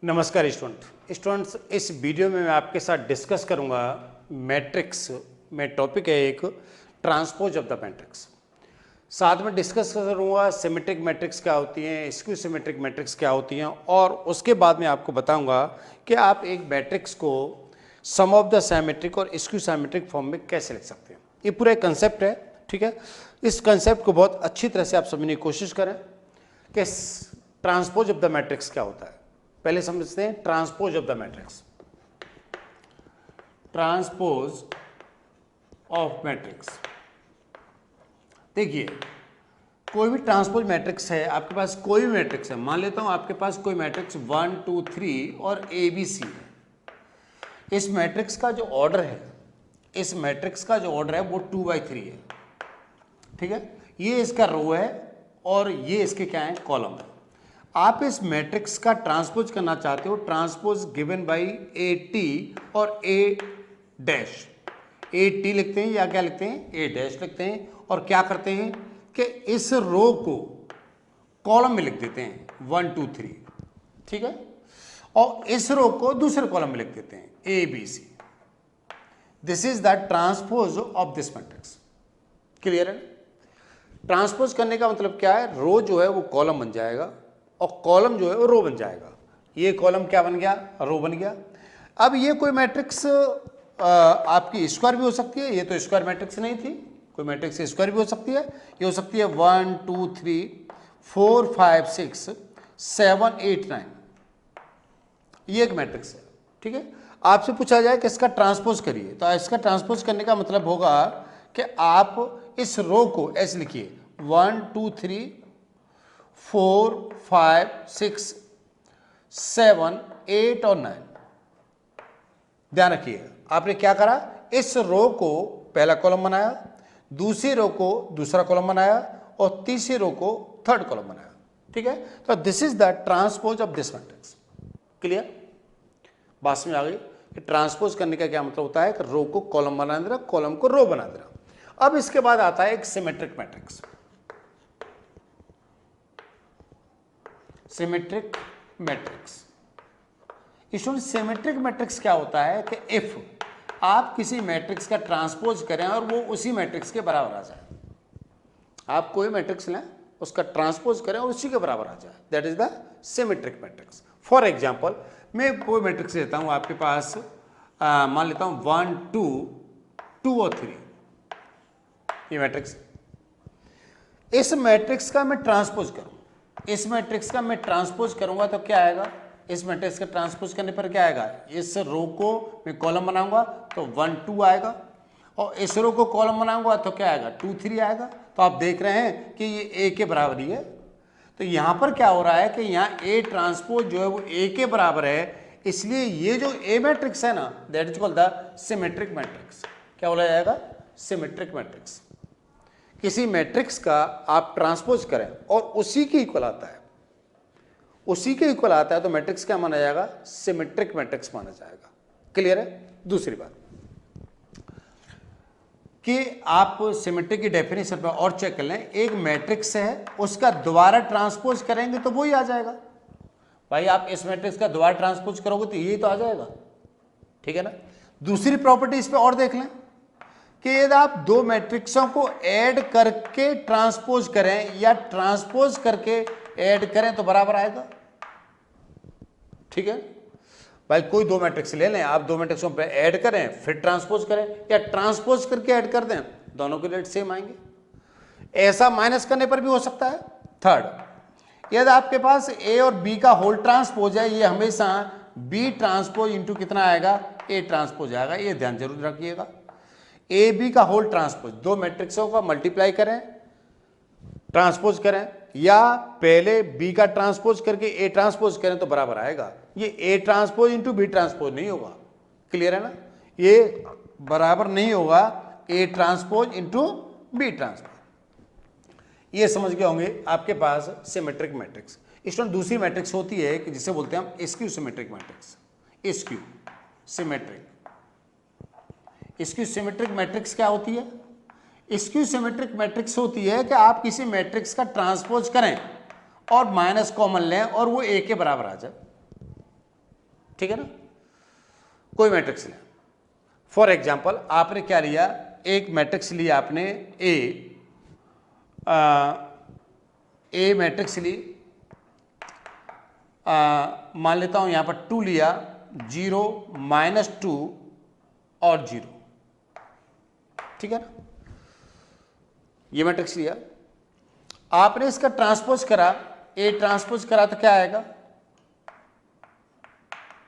नमस्कार स्टूडेंट्स, इस वीडियो में मैं आपके साथ डिस्कस करूंगा मैट्रिक्स में। टॉपिक है एक ट्रांसपोज ऑफ द मैट्रिक्स। साथ में डिस्कस करूंगा सिमेट्रिक मैट्रिक्स क्या होती हैं, स्क्यू सिमेट्रिक मैट्रिक्स क्या होती हैं, और उसके बाद में आपको बताऊंगा कि आप एक मैट्रिक्स को सम ऑफ द सिमेट्रिक और स्क्यू सिमेट्रिक फॉर्म में कैसे लिख सकते हैं। ये पूरा एक कंसेप्ट है, ठीक है। इस कंसेप्ट को बहुत अच्छी तरह से आप समझने की कोशिश करें कि ट्रांसपोज ऑफ द मैट्रिक्स क्या होता है। पहले समझते हैं transpose of the matrix. Transpose of matrix, देखिए कोई भी ट्रांसपोज मैट्रिक्स है, आपके पास कोई भी मैट्रिक्स है, मान लेता हूं आपके पास कोई मैट्रिक्स 1 2 3 और ABC है। इस मैट्रिक्स का जो ऑर्डर है, इस मैट्रिक्स का जो ऑर्डर है वो 2/3 है, ठीक है। ये इसका रो है और ये इसके क्या है, कॉलम है। आप इस मैट्रिक्स का ट्रांसपोज करना चाहते हो, ट्रांसपोज गिवन बाय AT और A डैश। AT लिखते हैं या क्या लिखते हैं, A डैश लिखते हैं, और क्या करते हैं कि इस रो को कॉलम में लिख देते हैं 1 2 3, ठीक है, और इस रो को दूसरे कॉलम में लिख देते हैं ABC। This is the transpose of this matrix. Clear है? ट्रांसपोज करने का मतलब क्या है, रो जो है वो कॉलम बन जाएगा और कॉलम जो है वो रो बन जाएगा। ये कॉलम क्या बन गया, रो बन गया। अब ये कोई मैट्रिक्स आपकी स्क्वायर भी हो सकती है, ये तो स्क्वायर मैट्रिक्स नहीं थी, कोई मैट्रिक्स स्क्वायर भी हो सकती है। ये हो सकती है 1 2 3 4 5 6 7 8 9, ये एक मैट्रिक्स है, ठीक है। आपसे पूछा जाए कि इसका ट्रांसपोज करिए, तो इसका ट्रांसपोज करने का मतलब होगा कि आप इस रो को ऐसे लिखिए 1 2 3 4 5 6 7 8 और 9। ध्यान रखिए, आपने क्या करा, इस रो को पहला कॉलम बनाया, दूसरी रो को दूसरा कॉलम बनाया, और तीसरी रो को थर्ड कॉलम बनाया, ठीक है। तो this is the transpose of this matrix. Clear? बात समझ आ गई कि ट्रांसपोज करने का क्या मतलब होता है कि रो को कॉलम बना देना, कॉलम को रो बना देना। अब इसके बाद आता है एक सिमेट्रिक मैट्रिक्स। सिमेट्रिक मैट्रिक्स, इसमें सिमेट्रिक मैट्रिक्स क्या होता है कि इफ आप किसी मैट्रिक्स का ट्रांसपोज करें और वो उसी मैट्रिक्स के बराबर आ जाए, आप कोई मैट्रिक्स लें, उसका ट्रांसपोज करें और उसी के बराबर आ जाए, that is the symmetric matrix. For example, मैं कोई मैट्रिक्स लेता हूं आपके पास, मान लेता हूं 1 2 2 और 3, ये मैट्रिक्स। इस मैट्रिक्स का मैं ट्रांसपोज करूं, इस मैट्रिक्स का मैं ट्रांसपोज करूंगा तो क्या आएगा, इस मैट्रिक्स का ट्रांसपोज करने पर क्या आएगा, इस रो को मैं कॉलम बनाऊंगा तो 1 2 आएगा, और इस रो को कॉलम बनाऊंगा तो क्या आएगा, 2 3 आएगा। तो आप देख रहे हैं कि ये A के बराबर ही है। तो यहां पर क्या हो रहा है कि यहाँ A ट्रांसपोज जो है वो A के बराबर है, इसलिए ये जो A मैट्रिक्स है ना, that is called the symmetric matrix. क्या बोला जाएगा, सिमेट्रिक मैट्रिक्स। किसी मैट्रिक्स का आप ट्रांसपोज करें और उसी के इक्वल आता है, उसी के इक्वल आता है, तो मैट्रिक्स क्या माना जाएगा, सिमेट्रिक मैट्रिक्स माना जाएगा। क्लियर है? दूसरी बात कि आप सिमेट्रिक की डेफिनेशन पर और चेक कर लें, एक मैट्रिक्स है उसका दोबारा ट्रांसपोज करेंगे तो वही आ जाएगा। भाई आप इस मैट्रिक्स का दोबारा ट्रांसपोज करोगे तो यही तो आ जाएगा, ठीक है ना। दूसरी प्रॉपर्टी इस पर और देख लें कि यदि आप दो मैट्रिक्सों को ऐड करके ट्रांसपोज करें या ट्रांसपोज करके ऐड करें तो बराबर आएगा, ठीक है। भाई कोई दो मैट्रिक्स ले लें, आप दो मैट्रिक्सों पे ऐड करें फिर ट्रांसपोज करें, या ट्रांसपोज करके ऐड कर दें, दोनों के रेट सेम आएंगे। ऐसा माइनस करने पर भी हो सकता है। थर्ड, यदि आपके पास A और B का होल ट्रांसपोज है, ये हमेशा B ट्रांसपोज इंटू कितना आएगा, A ट्रांसपोज आएगा। ये ध्यान जरूर रखिएगा, AB का होल ट्रांसपोज, दो मैट्रिक्सों का मल्टीप्लाई करें, ट्रांसपोज करें, या पहले B का ट्रांसपोज करके A ट्रांसपोज करें तो बराबर आएगा। ये A transpose into B transpose नहीं होगा। क्लियर है ना, ये बराबर नहीं होगा A transpose into B transpose. ये समझ गए होंगे आपके पास सिमेट्रिक मैट्रिक्स। इसमें दूसरी मैट्रिक्स होती है कि जिसे बोलते हैं हम skew symmetric matrix. Skew symmetric, skew symmetric matrix क्या होती है, स्क्यू सिमेट्रिक मैट्रिक्स होती है कि आप किसी मैट्रिक्स का ट्रांसपोज करें और माइनस कॉमन लें और वो A के बराबर आ जाए। ठीक है ना। कोई मैट्रिक्स लें, फॉर एग्जाम्पल आपने क्या लिया, एक मैट्रिक्स लिया आपने ए मैट्रिक्स ली, मान लेता हूं यहां पर 2 लिया, 0 -2 और 0, ठीक है ना। ये मैट्रिक्स लिया, आपने इसका ट्रांसपोज करा, ए ट्रांसपोज करा तो क्या आएगा,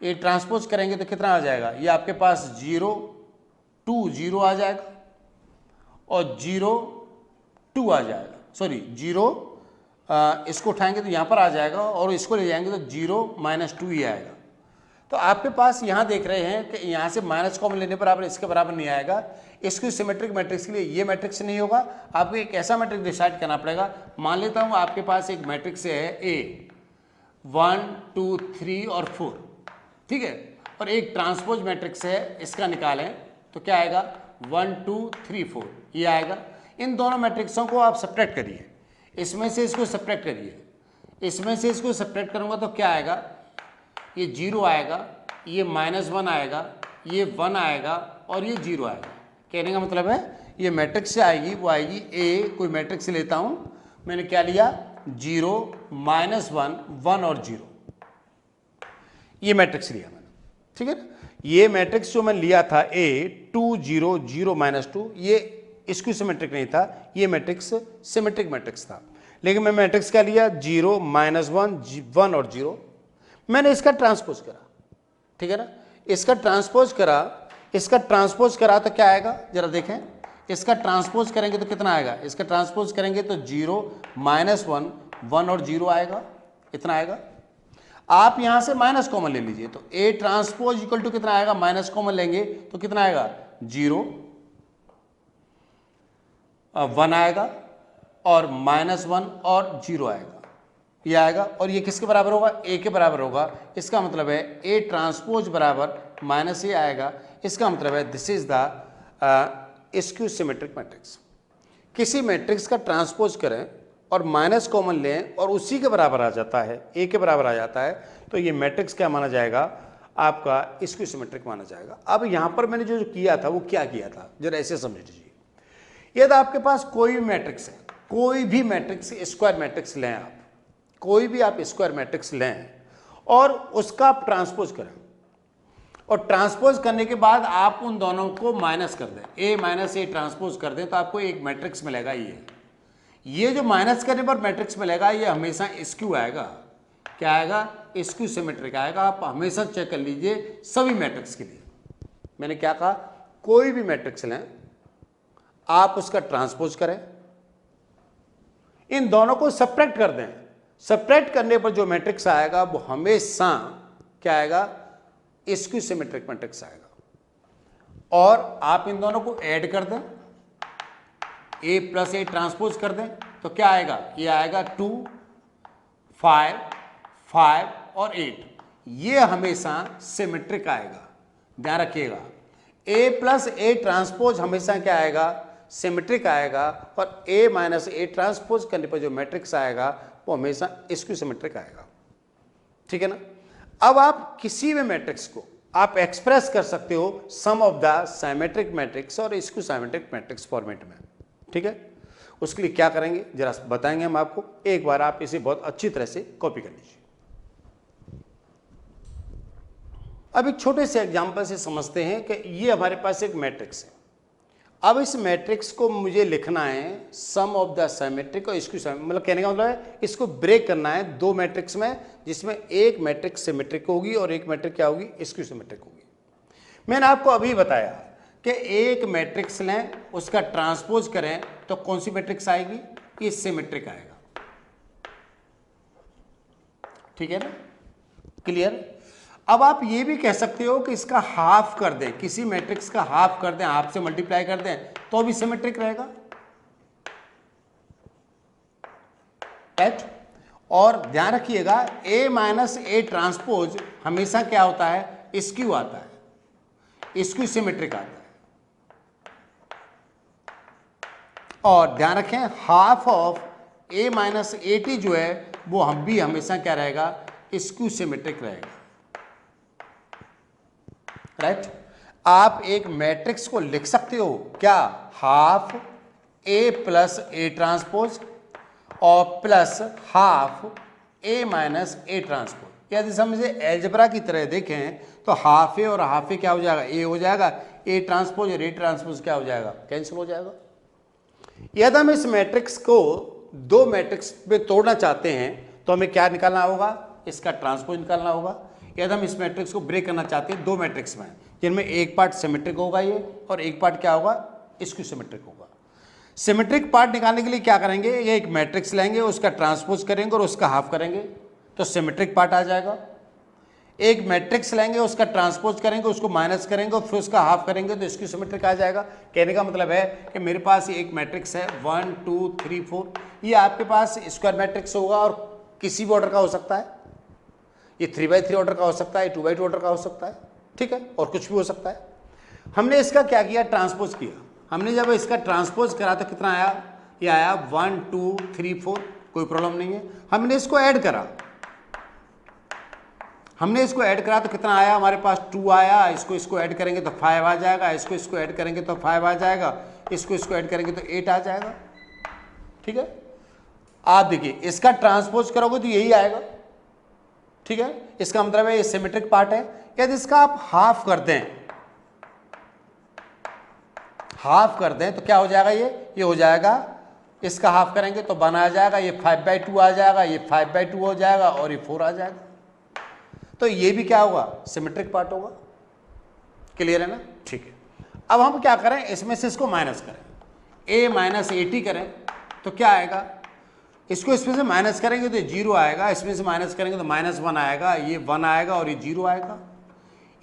ए ट्रांसपोज करेंगे तो कितना आ जाएगा, ये आपके पास 0 2 0 आ जाएगा और 0 2 आ जाएगा, सॉरी 0 इसको उठाएंगे तो यहाँ पर आ जाएगा और इसको ले जाएंगे तो 0 -2 ही आएगा। तो आपके पास यहाँ देख रहे हैं कि यहाँ से माइनस कॉमन लेने पर आप इसके बराबर नहीं आएगा। इसको सिमेट्रिक मैट्रिक्स के लिए ये मैट्रिक्स नहीं होगा, आपको एक ऐसा मैट्रिक्स डिसाइड करना पड़ेगा। मान लेता हूँ आपके पास एक मैट्रिक्स है ए 1 2 3 और 4, ठीक है, और एक ट्रांसपोज मैट्रिक्स है, इसका निकालें तो क्या आएगा 1 2 3 4 ये आएगा। इन दोनों मैट्रिक्सों को आप सब्ट्रैक्ट करिए, इसमें से इसको सब्ट्रैक्ट करिए, इसमें से इसको सब्ट्रैक्ट करूंगा तो क्या आएगा, ये 0 आएगा, ये -1 आएगा, ये 1 आएगा और ये 0 आएगा। कहने का मतलब है ये मैट्रिक्स से आएगी, वो आएगी ए, कोई मैट्रिक्स लेता हूं, मैंने क्या लिया 0 -1 1 और 0, ये मैट्रिक्स लिया मैंने, ठीक है ना। ये मैट्रिक्स जो मैंने लिया था ए 2 0 0 -2, ये इसकी सिमेट्रिक नहीं था, ये मैट्रिक्स सिमेट्रिक मैट्रिक्स था। लेकिन मैं मैट्रिक्स क्या लिया 0 -1 1 और 0, मैंने इसका ट्रांसपोज करा, ठीक है ना। इसका ट्रांसपोज करा, इसका ट्रांसपोज करा तो क्या आएगा जरा देखें, इसका ट्रांसपोज करेंगे तो कितना आएगा, इसका ट्रांसपोज करेंगे तो 0 -1 1 और 0 आएगा, इतना आएगा। आप यहां से माइनस कॉमन ले लीजिए तो ए ट्रांसपोज इक्वल टू कितना आएगा, माइनस कॉमन लेंगे तो कितना आएगा 0 1 आएगा और -1 और 0 आएगा, ये आएगा। और ये किसके बराबर होगा, ए के बराबर होगा। इसका मतलब है ए ट्रांसपोज बराबर -a आएगा। इसका मतलब है this is the skew symmetric matrix. किसी मैट्रिक्स का ट्रांसपोज करें और माइनस कॉमन लें और उसी के बराबर आ जाता है, ए के बराबर आ जाता है, तो ये मैट्रिक्स क्या माना जाएगा, आपका स्क्यू सिमेट्रिक माना जाएगा। अब यहां पर मैंने जो किया था वो क्या किया था, जरा ऐसे समझ लीजिए। यदि आपके पास कोई भी मैट्रिक्स है, कोई भी मैट्रिक्स स्क्वायर मैट्रिक्स लें आप, कोई भी आप स्क्वायर मैट्रिक्स लें और उसका आप ट्रांसपोज करें, और ट्रांसपोज करने के बाद आप उन दोनों को माइनस कर दें, ए माइनस ए ट्रांसपोज कर दें, तो आपको एक मैट्रिक्स मिलेगा। ये जो माइनस करने पर मैट्रिक्स मिलेगा ये हमेशा स्क्यू आएगा। क्या आएगा, स्क्यू सिमेट्रिक आएगा। आप हमेशा चेक कर लीजिए सभी मैट्रिक्स के लिए। मैंने क्या कहा, कोई भी मैट्रिक्स लें, आप उसका ट्रांसपोज करें, इन दोनों को सब्ट्रैक्ट कर दें, सब्ट्रैक्ट करने पर जो मैट्रिक्स आएगा वो हमेशा क्या आएगा, स्क्यू सिमेट्रिक मैट्रिक्स आएगा। और आप इन दोनों को ऐड कर दें, ए प्लस ए ट्रांसपोज कर दें तो क्या आएगा, ये आएगा 2 5 5 और 8, ये हमेशा सिमेट्रिक आएगा। ध्यान रखिएगा, ए प्लस ए ट्रांसपोज हमेशा क्या आएगा, सिमेट्रिक आएगा। और ए माइनस ए ट्रांसपोज करने पर जो मैट्रिक्स आएगा वो हमेशा स्क्यू सिमेट्रिक आएगा, ठीक है ना। अब आप किसी भी मैट्रिक्स को आप एक्सप्रेस कर सकते हो सम ऑफ द सिमेट्रिक मैट्रिक्स और स्क्यू सिमेट्रिक मैट्रिक्स फॉर्मेट में, ठीक है। उसके लिए क्या करेंगे जरा बताएंगे हम आपको, एक बार आप इसे बहुत अच्छी तरह से कॉपी कर लीजिए। अब एक छोटे से एग्जांपल से समझते हैं कि ये हमारे पास एक मैट्रिक्स है। अब इस मैट्रिक्स को मुझे लिखना है सम ऑफ द सिमेट्रिक और स्क्यू सिमेट्रिक, मतलब कहने का मतलब है इसको ब्रेक करना है दो मैट्रिक्स में, जिसमें एक मैट्रिक्स सिमेट्रिक होगी और एक मैट्रिक क्या होगी, स्क्यू सिमेट्रिक होगी। मैंने आपको अभी बताया कि एक मैट्रिक्स लें, उसका ट्रांसपोज करें तो कौन सी मैट्रिक्स आएगी, ये सिमेट्रिक आएगा, ठीक है ना, क्लियर। अब आप ये भी कह सकते हो कि इसका हाफ कर दें, किसी मैट्रिक्स का हाफ कर दें, हाफ से मल्टीप्लाई कर दें तो भी सिमेट्रिक रहेगा, राइट। और ध्यान रखिएगा ए माइनस ए ट्रांसपोज हमेशा क्या होता है, स्क्यू आता है, स्क्यू सिमेट्रिक आता है। और ध्यान रखें half of A minus A T जो है वो हम भी हमेशा क्या रहेगा, स्क्यू सिमेट्रिक रहेगा। राइट। आप एक मैट्रिक्स को लिख सकते हो क्या, half A plus A transpose और plus half A minus A transpose. यदि हम इसे एलजेब्रा की तरह देखें तो हाफ ए और हाफ ए क्या हो जाएगा, ए हो जाएगा, ए ट्रांसपोज और ए ट्रांसपोज क्या हो जाएगा, कैंसिल हो जाएगा। यदि हम इस मैट्रिक्स को दो मैट्रिक्स में तोड़ना चाहते हैं तो हमें क्या निकालना होगा, इसका ट्रांसपोज निकालना होगा। यदि हम इस मैट्रिक्स को ब्रेक करना चाहते हैं दो मैट्रिक्स में, जिनमें एक पार्ट सिमेट्रिक होगा ये और एक पार्ट क्या होगा, स्क्यू सिमेट्रिक होगा। सिमेट्रिक पार्ट निकालने के लिए क्या करेंगे, ये एक मैट्रिक्स लेंगे, उसका ट्रांसपोज करेंगे और उसका हाफ करेंगे तो सिमेट्रिक पार्ट आ जाएगा। एक मैट्रिक्स लेंगे, उसका ट्रांसपोज करेंगे, उसको माइनस करेंगे और फिर उसका हाफ करेंगे तो स्क्यू सिमेट्रिक आ जाएगा। कहने का मतलब है कि मेरे पास एक मैट्रिक्स है 1 2 3 4, ये आपके पास स्क्वायर मैट्रिक्स होगा और किसी भी ऑर्डर का हो सकता है, ये 3x3 ऑर्डर का हो सकता है, 2x2 ऑर्डर का हो सकता है, ठीक है, और कुछ भी हो सकता है। हमने इसका क्या किया, ट्रांसपोज किया। हमने जब इसका ट्रांसपोज करा तो कितना आया, ये आया 1 2 3 4, कोई प्रॉब्लम नहीं है। हमने इसको ऐड करा, हमने इसको ऐड करा तो कितना आया, हमारे पास 2 आया, इसको ऐड करेंगे तो 5 आ जाएगा, इसको ऐड करेंगे तो 5 आ जाएगा, इसको ऐड करेंगे तो 8 आ जाएगा, ठीक है। आप देखिए इसका ट्रांसपोज करोगे तो यही आएगा, ठीक है। इसका मतलब है ये सिमेट्रिक पार्ट है। यदि इसका आप हाफ कर दें, हाफ कर दें तो क्या हो जाएगा, ये हो जाएगा, इसका हाफ करेंगे तो 1 आ जाएगा, ये 5/2 आ जाएगा, ये 5/2 हो जाएगा और ये 4 आ जाएगा। तो ये भी क्या होगा, सिमेट्रिक पार्ट होगा। क्लियर है ना, ठीक है। अब हम क्या करें, इसमें से इसको माइनस करें, a माइनस AT करें तो क्या आएगा, इसको इसमें से माइनस करेंगे तो ये 0 आएगा, इसमें से माइनस करेंगे तो -1 आएगा, ये 1 आएगा और ये 0 आएगा।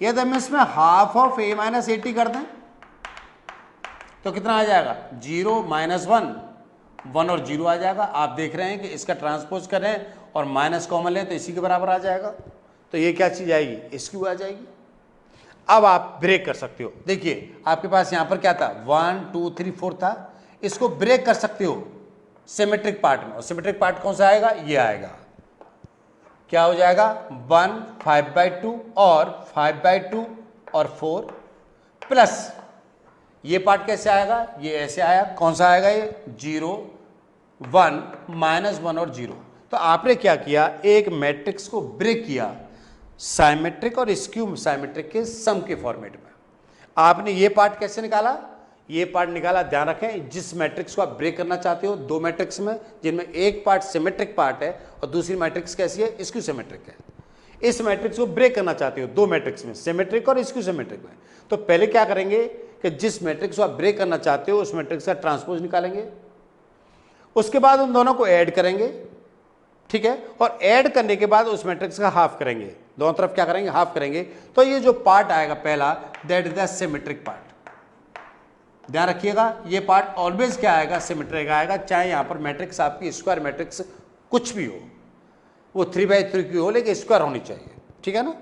यदि हम इसमें half of a minus AT कर दें तो कितना आ जाएगा, 0 -1, 1 और 0 आ जाएगा। आप देख रहे हैं कि इसका ट्रांसपोज करें और माइनस कॉमन लें तो इसी के बराबर आ जाएगा, तो ये क्या चीज आएगी, स्क्यू आ जाएगी। अब आप ब्रेक कर सकते हो। देखिए आपके पास यहां पर क्या था, 1 2 3 4 था, इसको ब्रेक कर सकते हो सिमेट्रिक पार्ट में। और सिमेट्रिक पार्ट कौन सा आएगा, ये आएगा, क्या हो जाएगा, 1 5/2 और 5/2 और 4 प्लस ये पार्ट कैसे आएगा, ये ऐसे आया, कौन सा आएगा, ये 0 1 -1 और 0। तो आपने क्या किया, एक मैट्रिक्स को ब्रेक किया साइमेट्रिक और स्क्यू साइमेट्रिक के सम के फॉर्मेट में। आपने ये पार्ट कैसे निकाला, ये पार्ट निकाला, ध्यान रखें, जिस मैट्रिक्स को आप ब्रेक करना चाहते हो दो मैट्रिक्स में, जिनमें एक पार्ट सिमेट्रिक पार्ट है और दूसरी मैट्रिक्स कैसी है, स्क्यू सिमेट्रिक है। इस मैट्रिक्स को ब्रेक करना चाहते हो दो मैट्रिक्स में, सिमेट्रिक और स्क्यू सिमेट्रिक में, तो पहले क्या करेंगे कि जिस मैट्रिक्स को आप ब्रेक करना चाहते हो उस मैट्रिक्स का ट्रांसपोज निकालेंगे, उसके बाद उन दोनों को ऐड करेंगे, ठीक है, और ऐड करने के बाद उस मैट्रिक्स का हाफ करेंगे, दोनों तरफ क्या करेंगे, हाफ करेंगे। तो ये जो पार्ट आएगा पहला, that is the symmetric part. ध्यान रखिएगा, ये पार्ट ऑलवेज क्या आएगा, सिमेट्रिक आएगा, चाहे यहां पर मैट्रिक्स आपकी स्क्वायर मैट्रिक्स कुछ भी हो, वो 3/3 की हो, लेकिन स्क्वायर होनी चाहिए, ठीक है ना,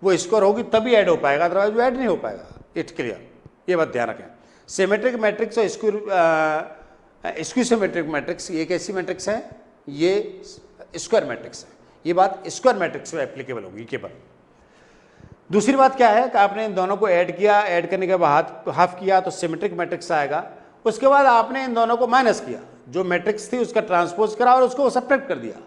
वो स्क्वायर होगी तभी ऐड हो पाएगा, अदरवाइज वो ऐड नहीं हो पाएगा। इट्स क्लियर, ये बात ध्यान रखें। सिमेट्रिक मैट्रिक्स और स्क्यू सिमेट्रिक मैट्रिक्स, ये कैसी मैट्रिक्स है, ये स्क्वायर मैट्रिक्स है। ये बात स्क्वायर मैट्रिक्स में एप्लीकेबल होगी केवल। दूसरी बात क्या है कि आपने इन दोनों को ऐड किया, ऐड करने के बाद हाफ किया तो सिमेट्रिक मैट्रिक्स आएगा। उसके बाद आपने इन दोनों को माइनस किया, जो मैट्रिक्स थी उसका ट्रांसपोज करा और उसको सब्ट्रैक्ट कर दिया,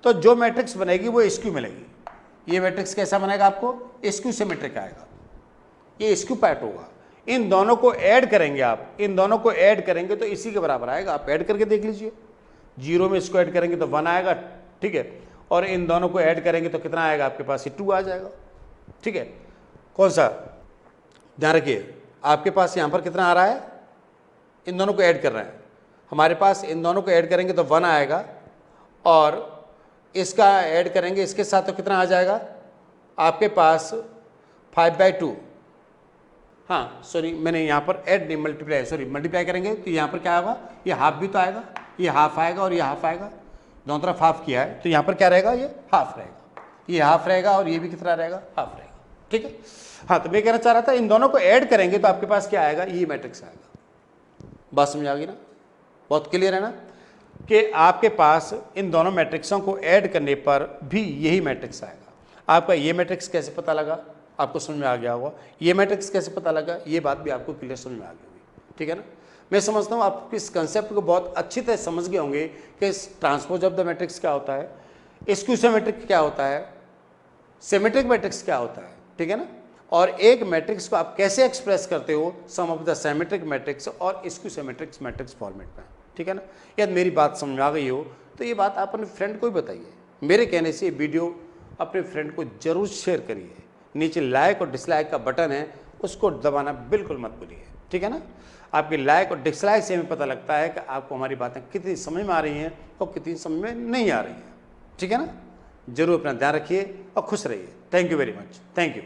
तो जो मैट्रिक्स बनेगी वो स्क्यू मिलेगी। ये मैट्रिक्स कैसा बनेगा, आपको स्क्यू सिमेट्रिक आएगा, ये स्क्यू पार्ट होगा। इन दोनों को ऐड करेंगे आप, इन दोनों को ऐड करेंगे तो इसी के बराबर आएगा। आप ऐड करके देख लीजिए, 0 में इसको ऐड करेंगे तो 1 आएगा, ठीक है, और इन दोनों को ऐड करेंगे तो कितना आएगा आपके पास, ये 2 आ जाएगा, ठीक है। कौन सा, ध्यान रखिए, आपके पास यहां पर कितना आ रहा है, इन दोनों को ऐड कर रहे हैं, हमारे पास इन दोनों को ऐड करेंगे तो 1 आएगा, और इसका ऐड करेंगे इसके साथ तो कितना आ जाएगा आपके पास, 5/2। हाँ सॉरी, मैंने यहाँ पर ऐड नहीं, मल्टीप्लाई, सॉरी मल्टीप्लाई करेंगे तो यहाँ पर क्या होगा, ये हाफ भी तो आएगा, ये हाफ आएगा और ये हाफ आएगा, दोनों तरफ हाफ किया है तो यहाँ पर क्या रहेगा, ये हाफ रहेगा, ये हाफ रहेगा और ये भी कितना रहेगा, हाफ रहेगा, ठीक है। हाँ, तो मैं कहना चाह रहा था इन दोनों को ऐड करेंगे तो आपके पास क्या आएगा, ये मैट्रिक्स आएगा। बात समझ आ गई ना, बहुत क्लियर है ना, कि आपके पास इन दोनों मैट्रिक्सों को ऐड करने पर भी यही मैट्रिक्स आएगा। आपका ये मैट्रिक्स कैसे पता लगा, आपको समझ में आ गया होगा। ये मैट्रिक्स कैसे पता लगा, ये बात भी आपको क्लियर समझ में आ गई होगी, ठीक है ना। मैं समझता हूँ आप इस कंसेप्ट को बहुत अच्छी तरह समझ गए होंगे कि ट्रांसपोज ऑफ द मैट्रिक्स क्या होता है, स्क्यू सिमेट्रिक क्या होता है, सिमेट्रिक मैट्रिक्स क्या होता है, ठीक है ना। और एक मैट्रिक्स को आप कैसे एक्सप्रेस करते हो सम ऑफ द सिमेट्रिक मैट्रिक्स और स्क्यू सिमेट्रिक मैट्रिक्स फॉर्मेट में, ठीक है ना। यदि मेरी बात समझ में आ गई हो तो ये बात आप अपने फ्रेंड को ही बताइए। मेरे कहने से ये वीडियो अपने फ्रेंड को जरूर शेयर करिए। नीचे लाइक और डिसलाइक का बटन है, उसको दबाना बिल्कुल मत भूलिए, ठीक है ना। आपके लाइक और डिसलाइक से हमें पता लगता है कि आपको हमारी बातें कितनी समझ में आ रही हैं और कितनी समझ में नहीं आ रही हैं, ठीक है ना। जरूर अपना ध्यान रखिए और खुश रहिए। Thank you very much, thank you.